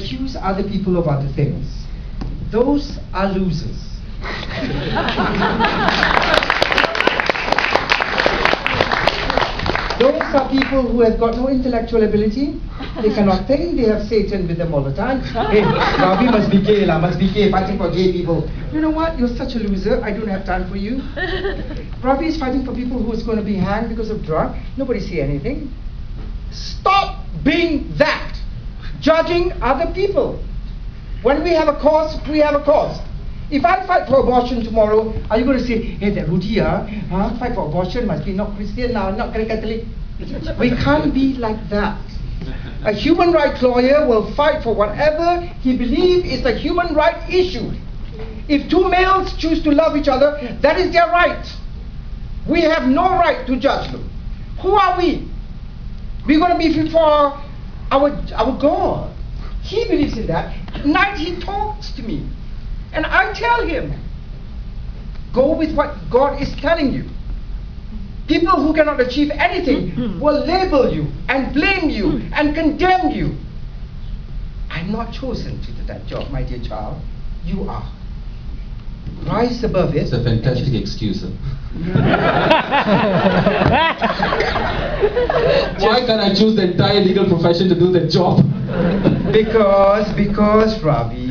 accuse other people of other things. Those are losers. Those are people who have got no intellectual ability. They cannot think. They have Satan with them all the time. Hey, Ravi must be gay, must be gay, fighting for gay people. You know what? You're such a loser. I don't have time for you. Ravi is fighting for people who is going to be hanged because of drug. Nobody say anything. Stop being that. Judging other people. When we have a cause, we have a cause. If I fight for abortion tomorrow, are you going to say, hey, that Rudy, fight for abortion must be not Christian now, not Catholic? We can't be like that. A human rights lawyer will fight for whatever he believes is a human right issue. If two males choose to love each other, that is their right. We have no right to judge them. Who are we? We're going to be before our God. He believes in that. At night he talks to me. And I tell him, go with what God is telling you. People who cannot achieve anything will label you and blame you and condemn you. I'm not chosen to do that job, my dear child. You are. Rise above it. It's a fantastic excuse. Why can't I choose the entire legal profession to do the job? Because Ravi,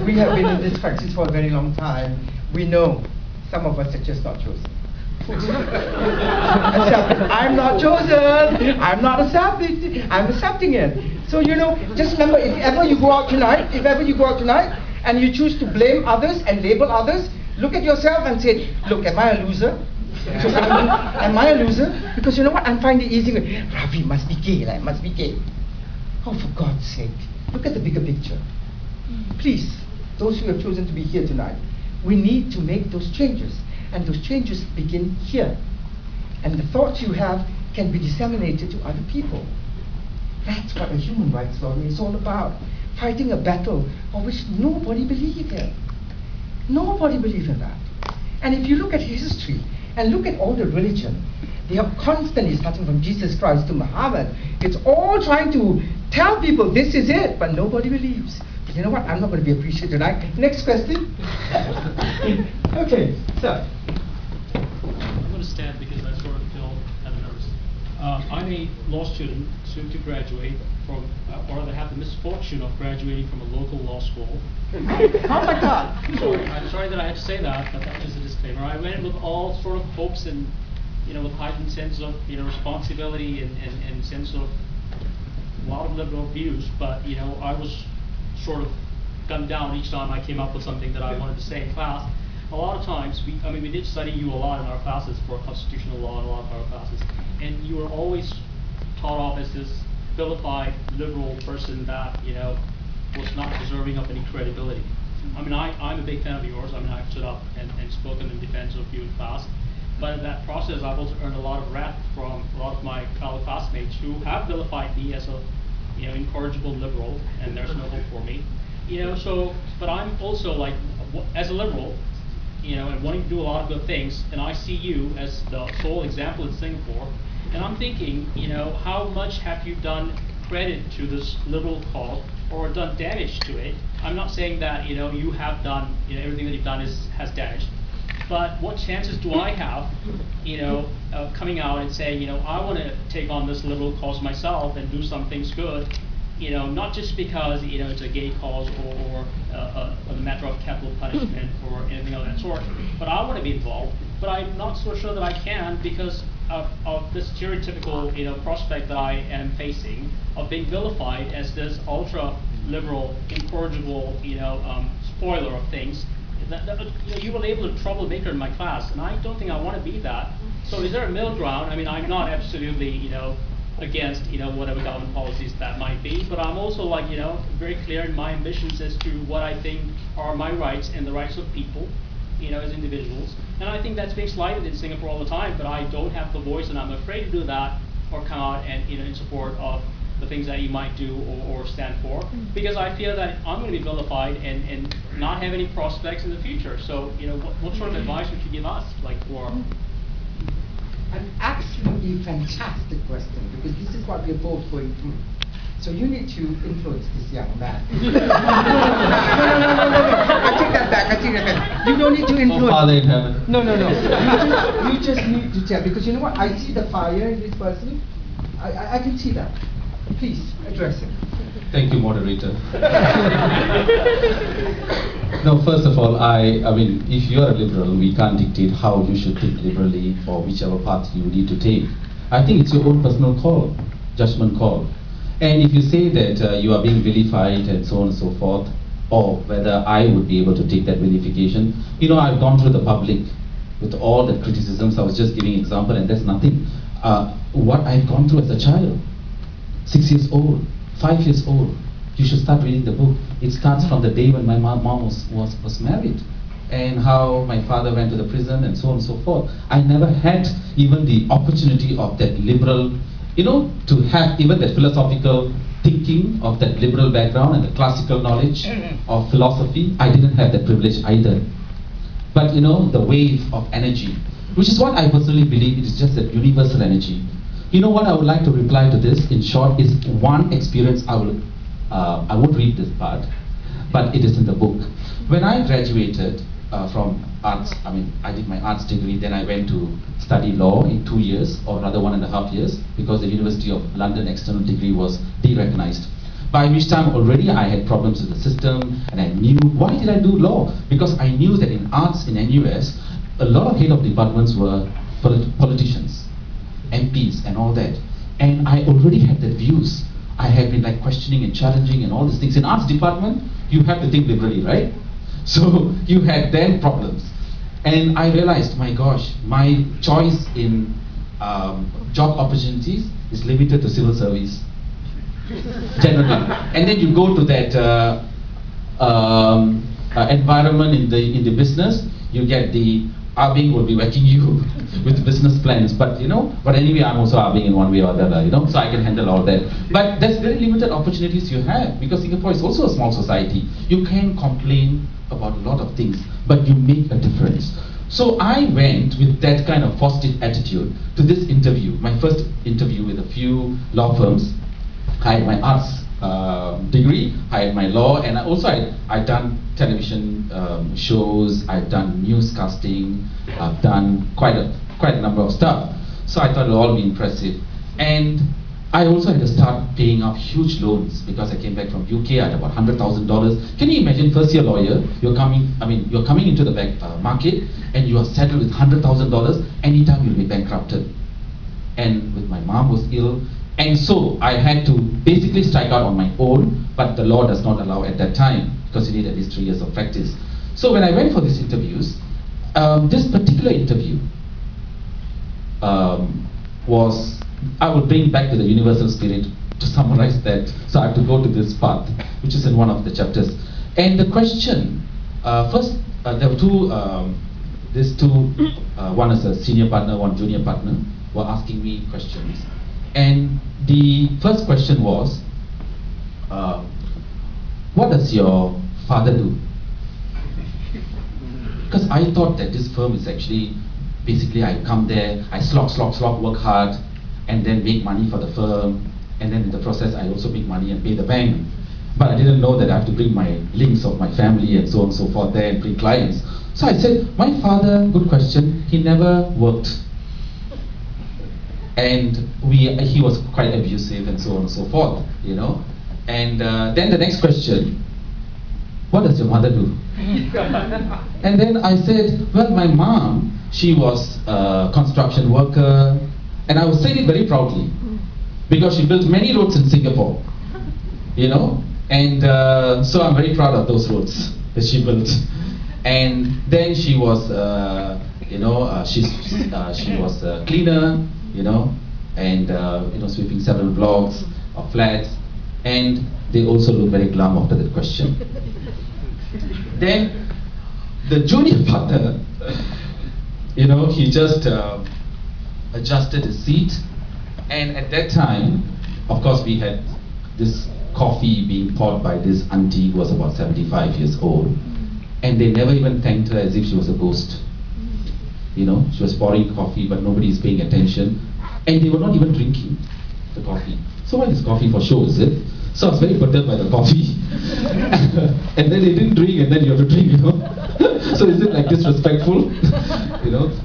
we have been in this practice for a very long time. We know some of us are just not chosen. I'm not chosen. I'm not accepted. I'm accepting it. So just remember, if ever you go out tonight, and you choose to blame others and label others, look at yourself and say, look, am I a loser? Am I a loser? Because you know what? I'm finding it easy. Ravi must be gay, must be gay. Oh, for God's sake, look at the bigger picture. Please, those who have chosen to be here tonight, we need to make those changes. And those changes begin here. And the thoughts you have can be disseminated to other people. That's what a human rights lawyer is all about. Fighting a battle of which nobody believes in. Nobody believes in that. And if you look at history and look at all the religion, they are constantly, starting from Jesus Christ to Muhammad, it's all trying to tell people this is it, but nobody believes. But you know what? I'm not going to be appreciated tonight. Next question. Okay, so. I'm going to stand because I sort of feel kind of nervous. I'm a law student, soon to graduate from, or rather have the misfortune of graduating from a local law school. Oh my God! I'm sorry that I had to say that, but that is a disclaimer. I went with all sort of hopes and, with heightened sense of, responsibility and sense of a lot of liberal views, but, I was sort of gunned down each time I came up with something that I wanted to say in class. A lot of times, we did study you a lot in our classes for constitutional law in a lot of our classes, and you were always taught off as this vilified liberal person that, was not deserving of any credibility. I'm a big fan of yours. I've stood up and spoken in defense of you in class. But in that process, I've also earned a lot of wrath from a lot of my fellow classmates who have vilified me as a, incorrigible liberal, and there's no hope for me. But I'm also like, as a liberal, and wanting to do a lot of good things, and I see you as the sole example in Singapore, and I'm thinking, how much have you done credit to this liberal cause, or done damage to it? I'm not saying that, you have done, everything that you've done has damage. But what chances do I have, coming out and saying, I want to take on this liberal cause myself and do some things good, not just because, it's a gay cause or a matter of capital punishment or anything of that sort, but I want to be involved. But I'm not so sure that I can because of this stereotypical, prospect that I am facing of being vilified as this ultra-liberal, incorrigible, spoiler of things. You were labeled a troublemaker in my class, and I don't think I want to be that. So is there a middle ground? I'm not absolutely, against, whatever government policies that might be, but I'm also like, very clear in my ambitions as to what I think are my rights and the rights of people, as individuals. And I think that's being slighted in Singapore all the time, but I don't have the voice, and I'm afraid to do that or come out and, in support of the things that you might do or stand for, because I feel that I'm going to be vilified and not have any prospects in the future. So, what sort of advice would you give us, for? An absolutely fantastic question, because this is what we're both going through. So you need to influence this young man. No. I take that back. You don't need to influence. Oh, Father in heaven. No. You just need to tell, because you know what? I see the fire in this person. I can see that. Please address him. Thank you, moderator. No, first of all, I mean, if you are a liberal, we can't dictate how you should think liberally or whichever path you need to take. I think it's your own personal call, judgment call. And if you say that you are being vilified and so on and so forth, or whether I would be able to take that vilification, you know, I've gone through the public with all the criticisms. I was just giving example, and that's nothing. What I've gone through as a child, 6 years old, 5 years old. You should start reading the book. It starts from the day when my mom was married, and how my father went to the prison and so on and so forth. I never had even the opportunity of that liberal, you know, to have even that philosophical thinking of that liberal background and the classical knowledge of philosophy. I didn't have that privilege either. But you know, the wave of energy, which is what I personally believe, it is just that universal energy. You know what I would like to reply to this in short is one experience. I won't read this part, but it is in the book. When I graduated from arts, I mean, I did my arts degree, then I went to study law in 2 years, or rather 1.5 years, because the University of London external degree was derecognized. By which time already I had problems with the system, and I knew, why did I do law? Because I knew that in arts in NUS, a lot of head of departments were politicians, MPs and all that. And I already had that views. I had been like questioning and challenging and all these things. In arts department, you have to think liberally, right? So you had then problems. And I realized, my gosh, my choice in job opportunities is limited to civil service, generally. And then you go to that environment in the business, you get the Abing will be whacking you with business plans, but you know, but anyway, I'm also Abing in one way or the other, you know, so I can handle all that. But there's very limited opportunities you have, because Singapore is also a small society. You can complain about a lot of things, but you make a difference. So I went with that kind of positive attitude to this interview, my first interview with a few law firms. I had my arts degree, I had my law, and I'd done television shows, I've done newscasting, I've done quite a number of stuff. So I thought it would all be impressive. And I also had to start paying up huge loans, because I came back from UK. I had about $100,000. Can you imagine, first year lawyer, you're coming into the market, and you are settled with $100,000. Anytime you'll be bankrupted. And with my mom was ill, and so I had to basically strike out on my own, but the law does not allow at that time, because you need at least 3 years of practice. So when I went for these interviews, this particular interview was, I will bring back to the universal spirit to summarize that. So I have to go to this part, which is in one of the chapters. And the question, first, there were two, one is a senior partner, one junior partner, were asking me questions. And the first question was, what does your father do? Because I thought that this firm is actually, basically I come there, I slog, work hard, and then make money for the firm, and then in the process I also make money and pay the bank. But I didn't know that I have to bring my links of my family and so on and so forth there and bring clients. So I said, my father, good question, he never worked. And he was quite abusive and so on and so forth, you know. And then the next question, what does your mother do? And then I said, well, my mom, she was a construction worker, and I was saying it very proudly, because she built many roads in Singapore, you know. And so I'm very proud of those roads that she built. And then she was, you know, she was a cleaner, you know, and you know, sweeping several blocks of flats, and they also look very glum after that question. Then the junior partner, you know, he just adjusted his seat, and at that time, of course, we had this coffee being poured by this auntie who was about 75 years old, and they never even thanked her, as if she was a ghost. You know, she was pouring coffee, but nobody is paying attention. And they were not even drinking the coffee. So why this coffee for show, is it? So I was very perturbed by the coffee. And then they didn't drink, and then you have to drink, So is it like disrespectful?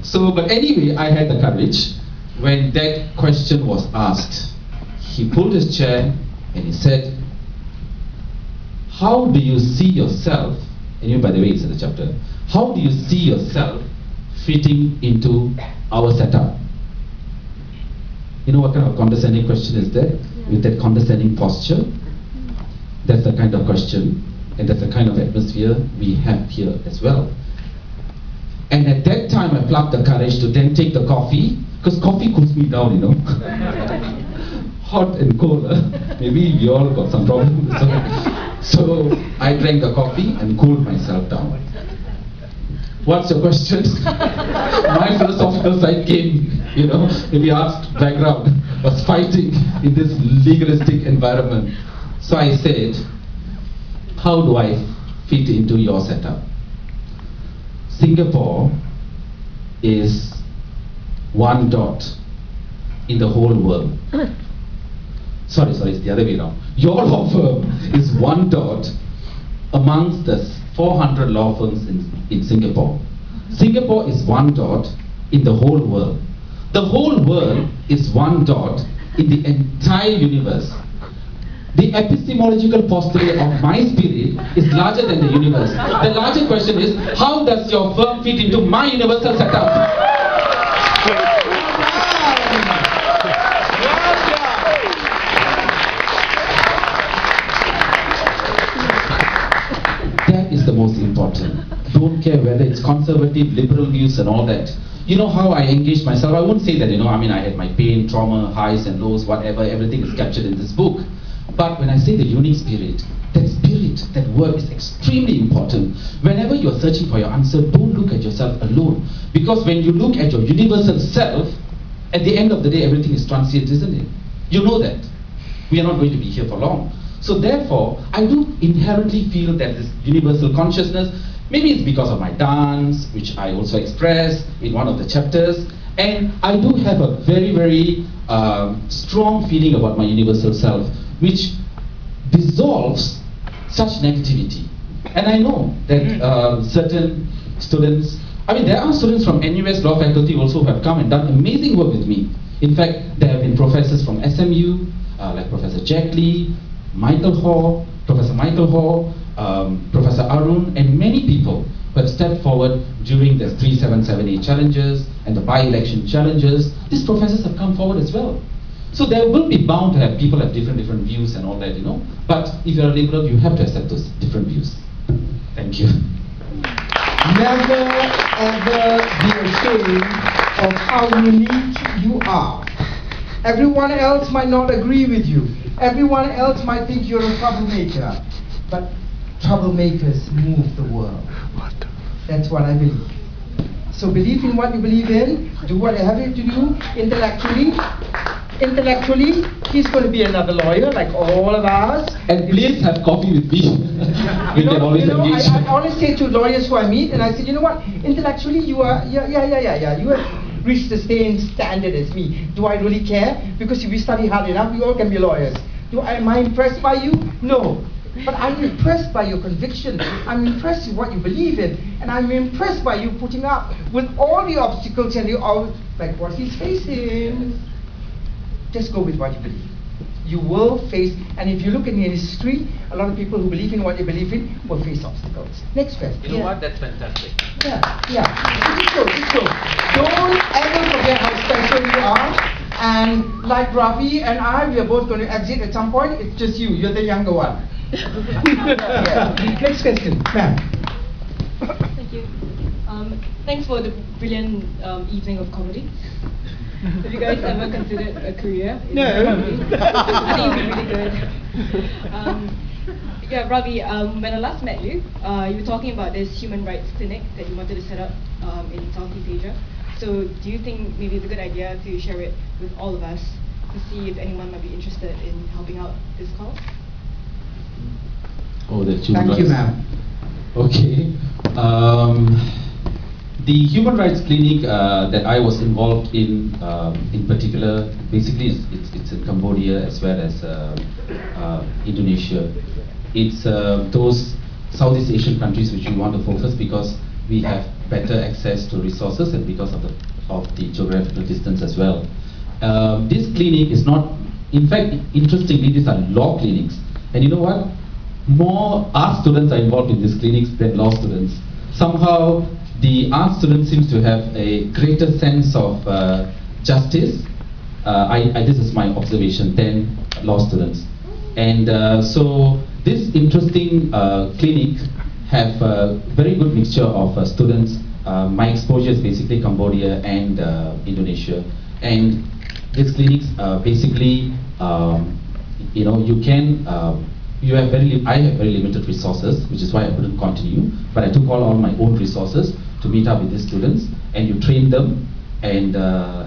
So, but anyway, I had the courage. When that question was asked, he pulled his chair and he said, how do you see yourself, and you, by the way, it's in the chapter, how do you see yourself fitting into our setup? You know what kind of condescending question is that? With that condescending posture? That's the kind of question, and that's the kind of atmosphere we have here as well. And at that time, I plucked the courage to then take the coffee, because coffee cools me down, Hot and cold, maybe you all got some problem. So I drank the coffee and cooled myself down. What's your question? My philosophical side came, maybe asked background, was fighting in this legalistic environment. So I said, how do I fit into your setup? Singapore is one dot in the whole world. Sorry, it's the other way around. Your law firm is one dot amongst the 400 law firms in Singapore. Singapore is one dot in the whole world. The whole world is one dot in the entire universe. The epistemological postulate of my spirit is larger than the universe. The larger question is, how does your firm fit into my universal setup? That is the most important. Don't care whether it's conservative, liberal views and all that. You know how I engaged myself? I wouldn't say that, I had my pain, trauma, highs and lows, whatever, everything is captured in this book. But when I say the unique spirit, that word is extremely important. Whenever you're searching for your answer, don't look at yourself alone. Because when you look at your universal self, at the end of the day, everything is transient, isn't it? You know that. We are not going to be here for long. So therefore, I do inherently feel that this universal consciousness, maybe it's because of my dance, which I also express in one of the chapters, and I do have a very, very strong feeling about my universal self, which dissolves such negativity. And I know that certain students, there are students from NUS law faculty also who have come and done amazing work with me. In fact, there have been professors from SMU, like Professor Jack Lee, Professor Michael Hall, Professor Arun, and many people who have stepped forward during the 3778 challenges and the by-election challenges. These professors have come forward as well. So there will be bound to have people have different views and all that, But if you're a liberal, you have to accept those different views. Thank you. Never ever be ashamed of how unique you are. Everyone else might not agree with you. Everyone else might think you're a troublemaker. But troublemakers move the world. That's what I believe. So believe in what you believe in. Do what you have to do intellectually. Intellectually, he's going to be another lawyer like all of us. And please have coffee with me. We can always engage. I always say to lawyers who I meet, and I say, intellectually you are, you have reached the same standard as me. Do I really care? Because if we study hard enough, we all can be lawyers. Am I impressed by you? No. But I'm impressed by your conviction. I'm impressed with what you believe in. And I'm impressed by you putting up with all the obstacles and like what he's facing. Just go with what you believe. You will face, and if you look in history, a lot of people who believe in what they believe in will face obstacles. Next question. You know what? That's fantastic. Yeah. It's good. Don't ever forget how special you are. And like Ravi and I, we are both going to exit at some point. It's just you. You're the younger one. Next question, ma'am. Thank you. Thanks for the brilliant evening of comedy. Have you guys ever considered a career in comedy? I think it'd be really good. Ravi, when I last met you, you were talking about this human rights clinic that you wanted to set up in Southeast Asia. So do you think maybe it's a good idea to share it with all of us to see if anyone might be interested in helping out this cause? Oh, the human rights. Thank you, ma'am. Okay. The human rights clinic that I was involved in particular, basically it's in Cambodia as well as Indonesia. It's those Southeast Asian countries which we want to focus because we have better access to resources and because of the geographical distance as well. This clinic is not, in fact, interestingly, these are law clinics. And you know what? More art students are involved in these clinics than law students. Somehow, the art student seems to have a greater sense of justice. This is my observation, than law students. And so this interesting clinic have a very good mixture of students. My exposure is basically Cambodia and Indonesia. And these clinics basically, I have very limited resources, which is why I couldn't continue. But I took all my own resources to meet up with these students, and you train them. And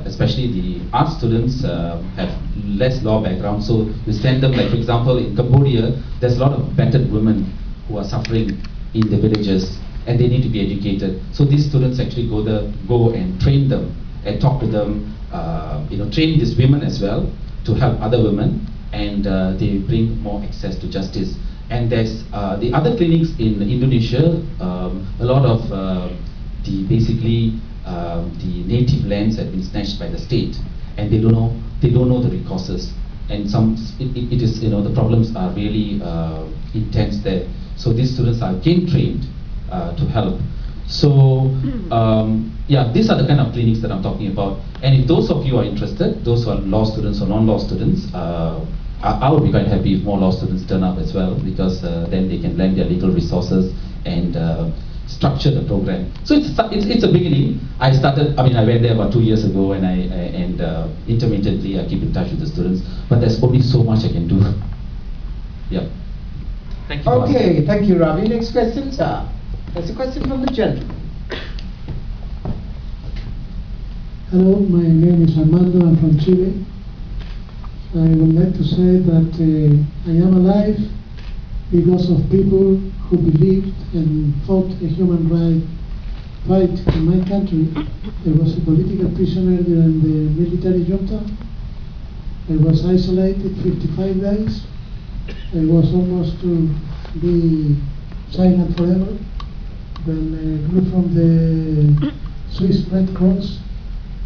especially the art students have less law background, so you send them, like for example, in Cambodia, there's a lot of battered women who are suffering in the villages, and they need to be educated. So these students actually go and train them and talk to them, train these women as well to help other women, and they bring more access to justice. And there's the other clinics in Indonesia, a lot of the native lands have been snatched by the state, and they don't know the recourses, and it is the problems are really intense there. So these students are again trained to help. So these are the kind of clinics that I'm talking about. And if those of you are interested, those who are law students or non-law students, I would be quite happy if more law students turn up as well, because then they can lend their legal resources and structure the program. So it's a beginning. I went there about 2 years ago, and intermittently I keep in touch with the students. But there's only so much I can do. Yeah. Thank you. Okay, thank you, Ravi. Next question, sir. There's a question from the gentleman. Hello, my name is Armando. I'm from Chile. I would like to say that I am alive because of people who believed and fought a human rights fight in my country. I was a political prisoner during the military junta. I was isolated 55 days. I was almost to be silent forever. Then a group from the Swiss Red Cross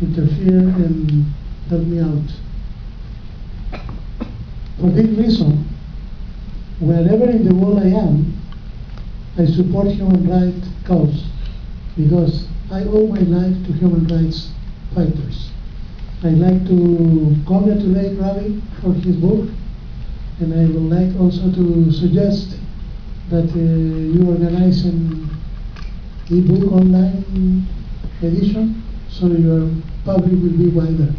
interfered and helped me out. For this reason, wherever in the world I am, I support human rights cause, because I owe my life to human rights fighters. I'd like to congratulate Ravi for his book, and I would like also to suggest that you organize an e-book online edition, so your public will be wider.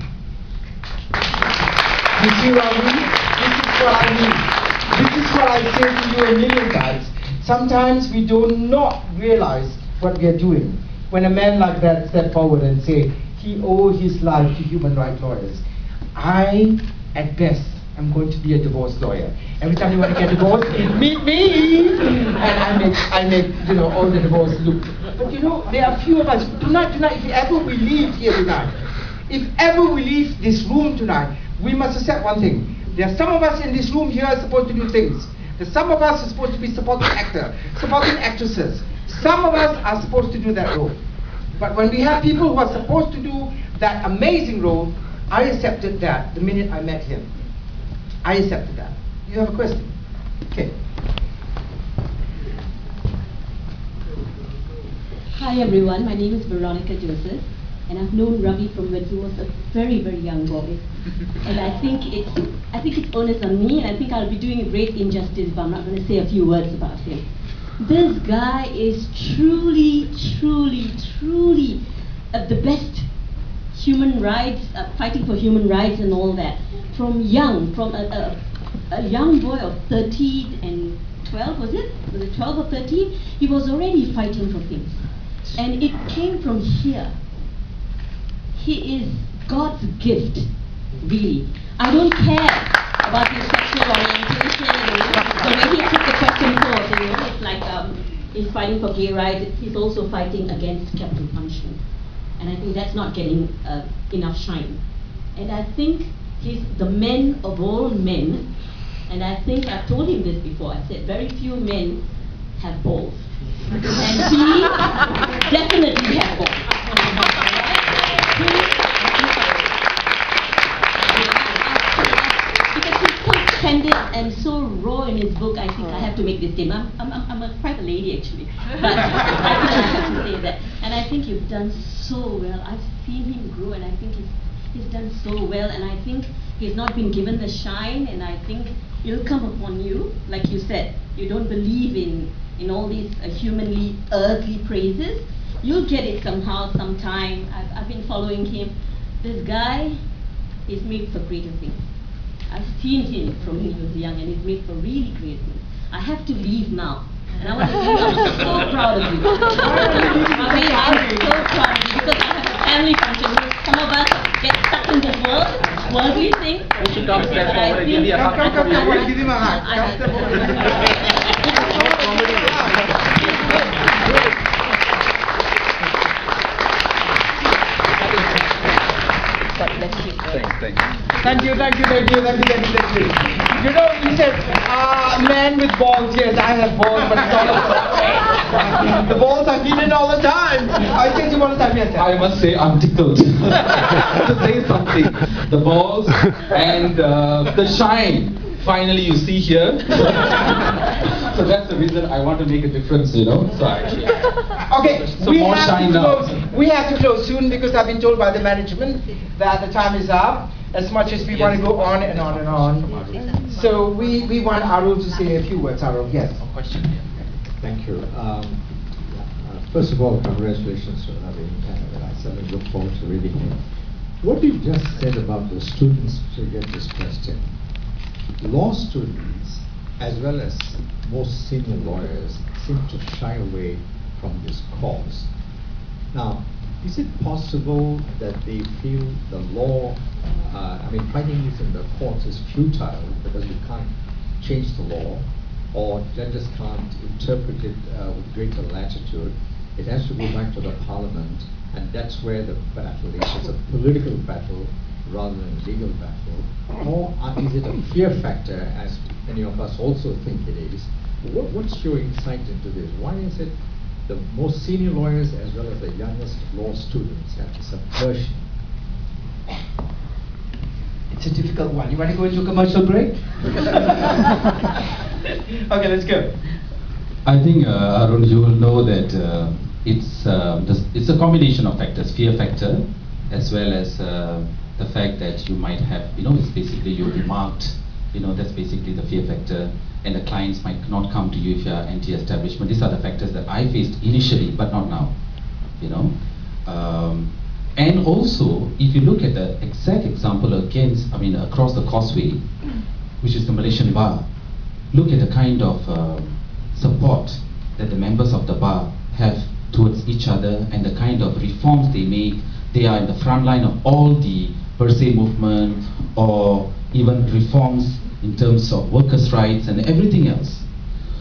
You see, Ravi, this is what I mean. This is what I say to you a million times. Sometimes we do not realize what we are doing. When a man like that step forward and say he owes his life to human rights lawyers. I, at best, am going to be a divorce lawyer. Every time you want to get divorced, meet me, and I make all the divorce look. But there are few of us tonight. If ever we leave here tonight, if ever we leave this room tonight, we must accept one thing. There are some of us in this room here are supposed to do things. There's some of us are supposed to be supporting actors, supporting actresses. Some of us are supposed to do that role. But when we have people who are supposed to do that amazing role, I accepted that the minute I met him. I accepted that. You have a question? Okay. Hi everyone, my name is Veronica Joseph, and I've known Ravi from when he was a very, very young boy. And I think it's onus on me, and I think I'll be doing a great injustice if I'm not going to say a few words about him. This guy is truly, truly, truly the best human rights, fighting for human rights and all that. From a young boy of 13 and 12, was it 12 or 13? He was already fighting for things. And it came from here. He is God's gift, really. I don't care about his sexual orientation, the way he took the question forward, it's like he's fighting for gay rights, he's also fighting against capital punishment. And I think that's not getting enough shine. And I think he's the man of all men. And I think I've told him this before. I said very few men have balls. And he definitely has balls. Because he's so candid and so raw in his book, I think I have to make this statement. I'm quite a lady actually, but I think I have to say that. And I think you've done so well. I've seen him grow, and I think he's done so well. And I think he's not been given the shine, and I think it'll come upon you. Like you said, you don't believe in all these humanly, earthly praises. You'll get it somehow, sometime. I've been following him. This guy is made for greater things. I've seen him from when he was young, and he's made for really great things. I have to leave now, and I want to say I'm so proud of you. I mean, I'm so proud of you because I have a family function. Some of us get stuck in this worldly thing. We should come step But I forward. think- Give me a hug. Come, give him a hug. Come, step Thank you. You know, he said, man with balls, yes, I have balls, but it's all the balls are hidden all the time. I think you want to tell me I must say I'm tickled to say something. The balls and the shine. Finally, you see here. So that's the reason I want to make a difference, you know. So actually, Okay, so we more have shine to now. close. We have to close soon because I've been told by the management that the time is up. As much as we want to go on and on and on. So we want Arul to say a few words. Arul, yes. Thank you. First of all, congratulations to Ravi, and I certainly look forward to reading it. What you just said about the students to get this question, law students as well as most senior lawyers seem to shy away from this cause. Now, is it possible that they feel the law, fighting this in the courts is futile because you can't change the law, or judges can't interpret it with greater latitude? It has to go back to the parliament, and that's where the battle is. It's a political battle rather than a legal battle. Or is it a fear factor, as many of us also think it is? What's your insight into this? Why is it the most senior lawyers as well as the youngest law students have this aversion? It's a difficult one. You want to go into a commercial break? Okay, let's go. I think, Arun, you will know that it's a combination of factors, fear factor, as well as the fact that you might have, it's basically you'll be marked, that's basically the fear factor, and the clients might not come to you if you are anti-establishment. These are the factors that I faced initially, but not now, And also, if you look at the exact example across the causeway, which is the Malaysian bar, look at the kind of support that the members of the bar have towards each other and the kind of reforms they make. They are in the front line of all the per se movement or even reforms in terms of workers' rights and everything else.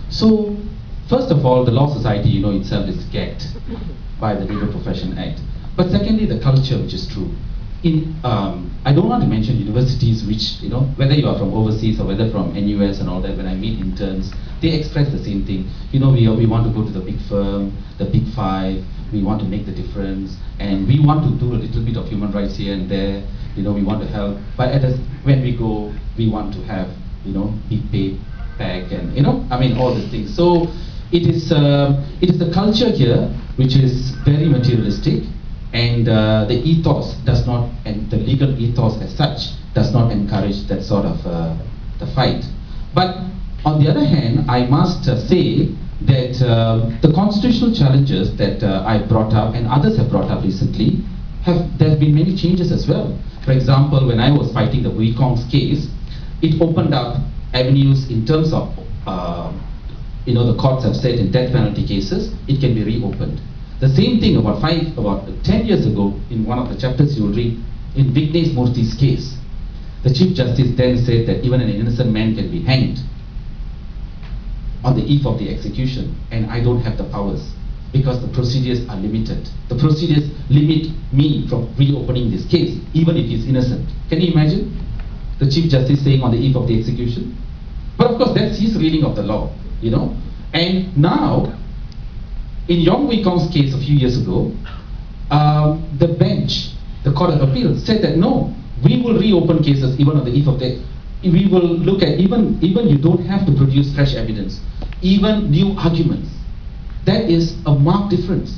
So, first of all, the Law Society, itself is gagged by the Legal Profession Act. But secondly, the culture, which is true. I don't want to mention universities which, whether you are from overseas or whether from NUS and all that, when I meet interns, they express the same thing. We want to go to the big firm, the big five, we want to make the difference, and we want to do a little bit of human rights here and there, we want to help, but when we go, we want to have, big pay back and, all these things. So it is the culture here which is very materialistic, and the ethos does not, and the legal ethos as such, does not encourage that sort of the fight. But on the other hand, I must say that the constitutional challenges that I brought up and others have brought up recently, there have been many changes as well. For example, when I was fighting the Wee Kong's case, it opened up avenues in terms of, the courts have said in death penalty cases, it can be reopened. The same thing about 10 years ago, in one of the chapters you will read, in Vignesh Murthy's case, the Chief Justice then said that even an innocent man can be hanged. on the eve of the execution, and I don't have the powers because the procedures are limited. The procedures limit me from reopening this case, even if he's innocent. Can you imagine the Chief Justice saying on the eve of the execution? But of course, that's his reading of the law, you know. And now, in Yong Wei Kong's case a few years ago, the bench, the Court of Appeal, said that no, we will reopen cases even on the eve of the. We will look at even you don't have to produce fresh evidence, even new arguments. That is a marked difference.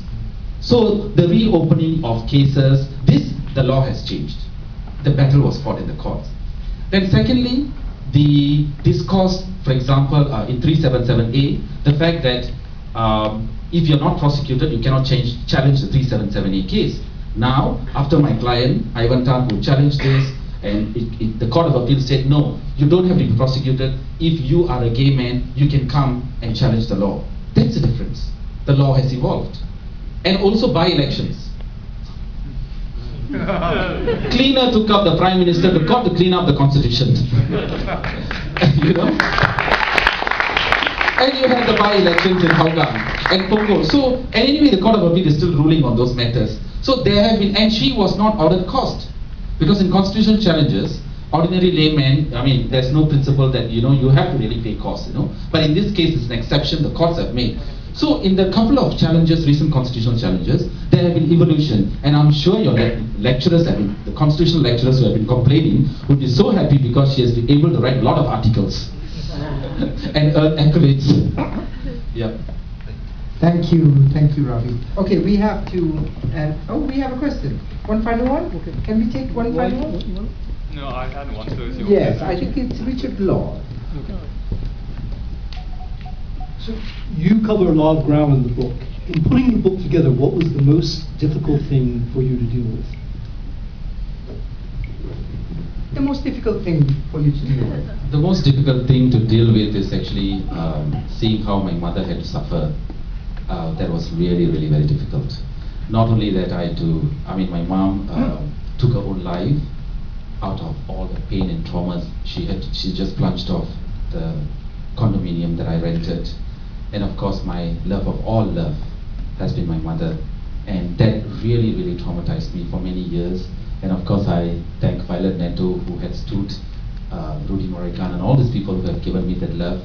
So the reopening of cases, the law has changed. The battle was fought in the courts. Then secondly, the discourse, for example, in 377A, the fact that if you're not prosecuted, you cannot challenge the 377A case. Now, after my client, Ivan Tan, who challenged this, and the Court of Appeal said, no, you don't have to be prosecuted. If you are a gay man, you can come and challenge the law. That's the difference. The law has evolved. And also by-elections. Cleaner took up the Prime Minister, but got to clean up the Constitution. You know? And you had the by-elections in Hougang and Kampong. So, and anyway, the Court of Appeal is still ruling on those matters. So there have been, and she was not ordered cost. Because in constitutional challenges, ordinary laymen, I mean, there's no principle that, you know, you have to really pay costs, you know. But in this case, it's an exception the courts have made. So in the couple of challenges, recent constitutional challenges, there have been evolution. And I'm sure your lecturers, I mean, the constitutional lecturers who have been complaining would be so happy because she has been able to write a lot of articles and earn accolades. Yeah. Thank you, Ravi. Okay, we have to, we have a question. One final one? Okay. Can we take one final one? No, I had one. So yes, I think it's Richard Law. Okay. So you cover a lot of ground in the book. In putting the book together, what was the most difficult thing for you to deal with? The most difficult thing for you to deal with? The most difficult thing to deal with is actually seeing how my mother had to suffer. That was really, really very difficult. Not only that, my mom took her own life out of all the pain and traumas. She just plunged off the condominium that I rented. And of course, my love of all love has been my mother. And that really, really traumatized me for many years. And of course, I thank Violet Neto, who had stood, Rudy Morrigan, and all these people who have given me that love.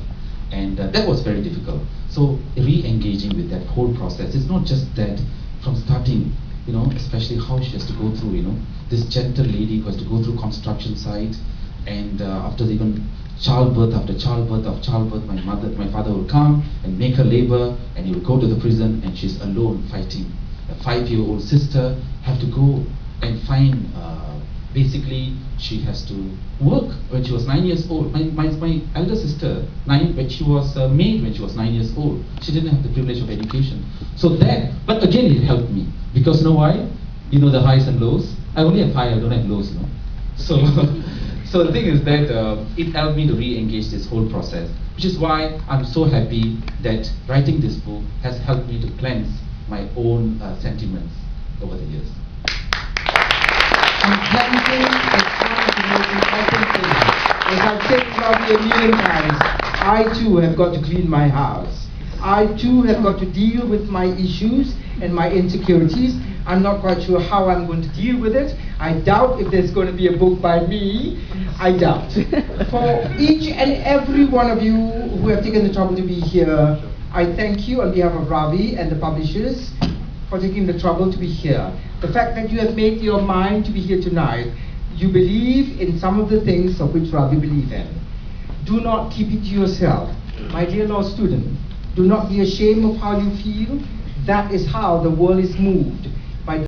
And that was very difficult. So re-engaging with that whole process, it's not just that from starting, you know, especially how she has to go through, you know, this gentle lady who has to go through construction site, and after even childbirth after childbirth of childbirth, my father will come and make her labor, and he will go to the prison, and she's alone fighting. A 5-year-old sister have to go and find. Basically, she has to work when she was 9 years old. My elder sister, when she was maid when she was 9 years old. She didn't have the privilege of education. So that, but again, it helped me. Because you know why? You know the highs and lows? I only have high, I don't have lows, you know. So, so the thing is that it helped me to re-engage this whole process. Which is why I'm so happy that writing this book has helped me to cleanse my own sentiments over the years. And cleansing is one of the most important things. As I've said probably a million times, I too have got to clean my house. I too have got to deal with my issues and my insecurities. I'm not quite sure how I'm going to deal with it. I doubt if there's going to be a book by me. I doubt. For each and every one of you who have taken the trouble to be here, I thank you on behalf of Ravi and the publishers for taking the trouble to be here. The fact that you have made your mind to be here tonight, you believe in some of the things of which Ravi believes in. Do not keep it to yourself. My dear law student, do not be ashamed of how you feel. That is how the world is moved.